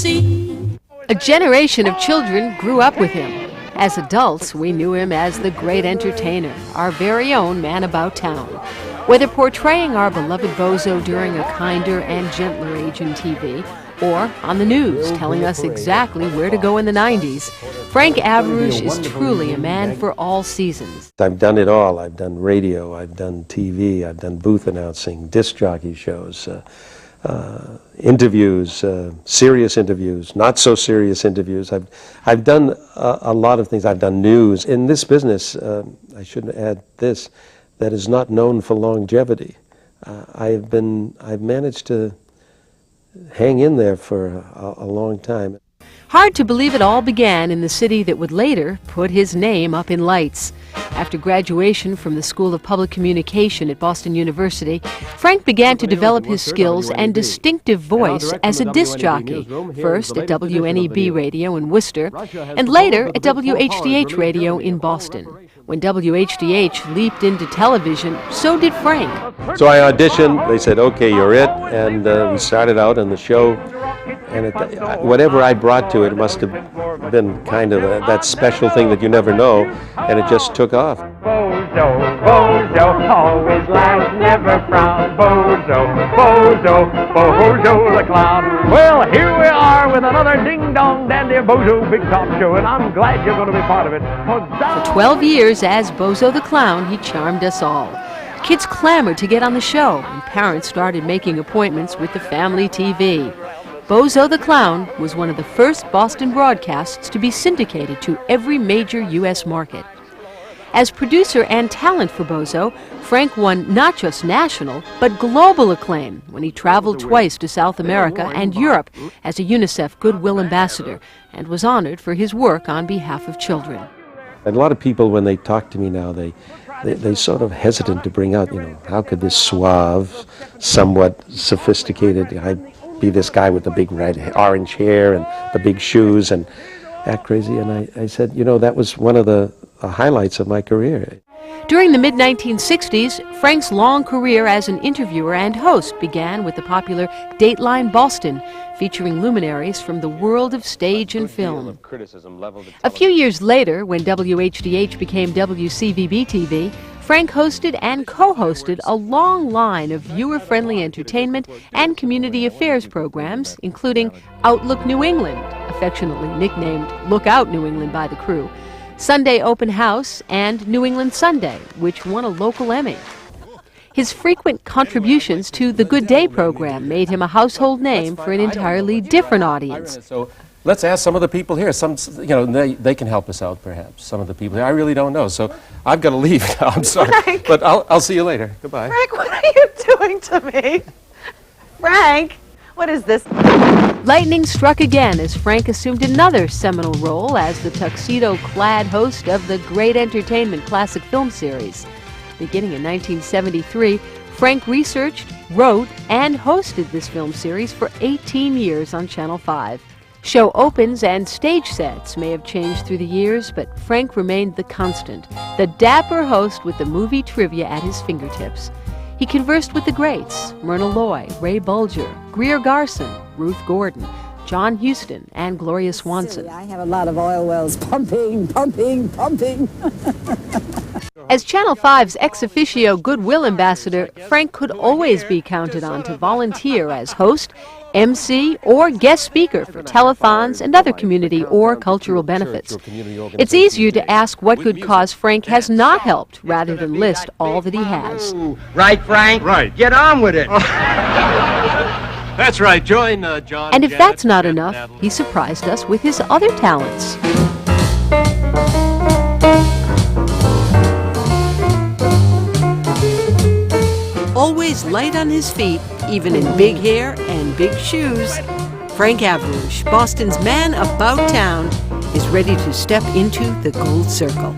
see. A generation of children grew up with him. As adults, we knew him as the great entertainer, our very own man about town. Whether portraying our beloved Bozo during a kinder and gentler age in TV, or on the news telling us exactly where to go in the 90s, Frank Avruch is truly a man for all seasons. I've done it all. I've done radio, I've done TV, I've done booth announcing, disc jockey shows, interviews, serious interviews, not so serious interviews. I've done a lot of things. I've done news. In this business, I should add this, that is not known for longevity. I've managed to hang in there for a long time. Hard to believe it all began in the city that would later put his name up in lights. After graduation from the School of Public Communication at Boston University, Frank began to develop his skills and distinctive voice as a disc jockey, first at WNEB Radio in Worcester, and later at WHDH Radio in Boston. When WHDH leaped into television, so did Frank. So I auditioned, they said, okay, you're it, and we started out on the show, and whatever I brought to it must have been kind of that special thing that you never know, and it just took off. Bozo, Bozo, always laughs, never frowns. Bozo, Bozo, Bozo the clown. Well, here we are with another ding-dong dandy Bozo Big Top show, and I'm glad you're going to be part of it. For 12 years as Bozo the Clown, he charmed us all. Kids clamored to get on the show, and parents started making appointments with the family TV. Bozo the Clown was one of the first Boston broadcasts to be syndicated to every major U.S. market. As producer and talent for Bozo, Frank won not just national, but global acclaim when he traveled twice to South America and Europe as a UNICEF Goodwill Ambassador and was honored for his work on behalf of children. And a lot of people, when they talk to me now, they sort of hesitant to bring out, how could this suave, somewhat sophisticated guy be this guy with the big orange hair and the big shoes and act crazy? And I said, that was one of the highlights of my career. During the mid-1960s, Frank's long career as an interviewer and host began with the popular Dateline Boston, featuring luminaries from the world of stage and film. A few years later, when WHDH became WCVB-TV, Frank hosted and co-hosted a long line of viewer-friendly entertainment and community affairs programs, including Outlook New England, affectionately nicknamed Look Out New England by the crew, Sunday Open House, and New England Sunday, which won a local Emmy. His frequent contributions to the Good Day program made him a household name for an entirely different audience. So let's ask some of the people here. They can help us out, perhaps. Some of the people here. I really don't know, so I've got to leave now. I'm sorry, Frank. But I'll see you later. Goodbye. Frank, what are you doing to me? Frank, what is this? Lightning struck again as Frank assumed another seminal role as the tuxedo-clad host of the Great Entertainment classic film series. Beginning in 1973, Frank researched, wrote, and hosted this film series for 18 years on Channel 5. Show opens and stage sets may have changed through the years, but Frank remained the constant, the dapper host with the movie trivia at his fingertips. He conversed with the greats, Myrna Loy, Ray Bulger, Greer Garson, Ruth Gordon, John Huston, and Gloria Swanson. I have a lot of oil wells pumping, pumping, pumping. As Channel 5's ex officio Goodwill Ambassador, Frank could always be counted on to volunteer as host, MC, or guest speaker for telethons and other community or cultural benefits. It's easier to ask what good cause Frank has not helped rather than list all that he has. Right, Frank? Right. Get on with it. That's right. Join John. And if that's not enough, he surprised us with his other talents. Always light on his feet, even in big hair and big shoes, Frank Avruch, Boston's man about town, is ready to step into the gold circle.